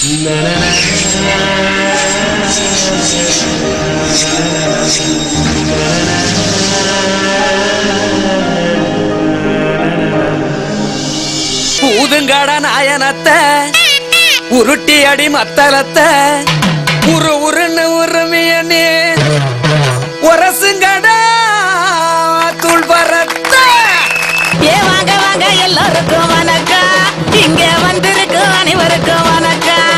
ஊதுங்கட நாயனத்தை உருட்டி அடி மத்தளத்தை உருன்னு உருமிய நீ உரசுங்கடா தூள் பரத்த. ஏ வாங்க வாங்க எல்லாருக்கும் வணக்கம், இங்க வந்திருக்கும் அனைவருக்கும் வணக்கம்.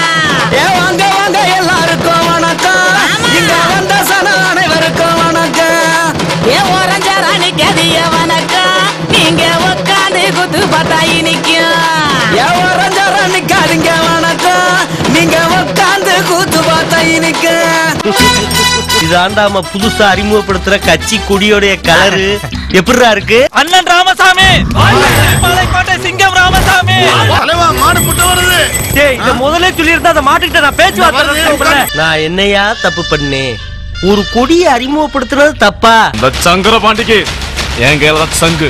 ஏ வாங்க வாங்க எல்லாருக்கும் வணக்கம், இங்க வந்த சன அனைவருக்கும் வணக்கம். ஏ ஓரஞ்ச ராணி கதிய வணக்கம், நீங்க உட்காந்து குத்து பார்த்தா இனிக்கும். ஏ ஓரஞ்ச ராணி கதிங்க வணக்கம், நீங்க உட்காந்து கூத்து பார்த்தா இனிக்கும். இதாண்டாம புதுசா அறிமுகப்படுத்துற கட்சி கொடியோடைய கலரு எப்படிடா இருக்கு? அண்ணன் ராமசாமி, மலைக்கோட்டை சிங்கம் ராமசாமி. தலைவா மாடு புட்ட வருது. டேய் இத முதல்ல சொல்லிருந்தா அத மாட்டிக்கிட்ட நான் பேச்சுவார்த்தை. நான் என்னையா தப்பு பண்ணேன்? ஒரு கொடியை அறிமுகப்படுத்துறது தப்பா? இந்த சங்கர பாண்டிக்கு என் கையில சங்கு.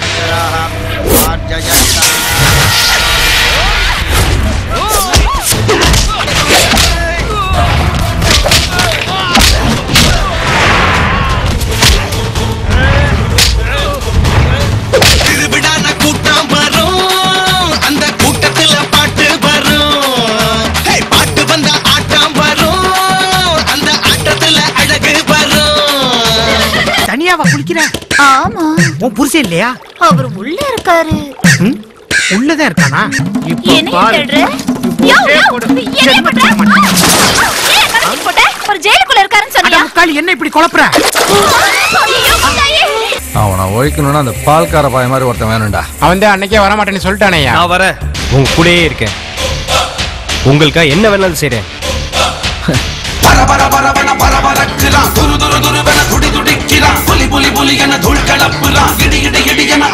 ஆமா, உன் புருஷன் இல்லையா? அவர் உள்ள இருக்காரு. உள்ளதான் இருக்கானா? இப்ப பாரு. என்ன இப்படி குழப்புற? அவனை ஒழிக்கணும்னா அந்த பால்கார பாய மாதிரி ஒருத்தன் வேணும்டா. அவன் தான் அன்னைக்கே வர மாட்டேன்னு சொல்லிட்டானே. நான் வரேன், உங்க கூடயே இருக்கேன், உங்களுக்கா என்ன வேணாலும் செய்றேன். பரபரக்கிறான் துரு துரு துருவென துடி துடிக்கிறான் புலி புலி புலி என துள் கலப்புறான் இடி இடி இடி என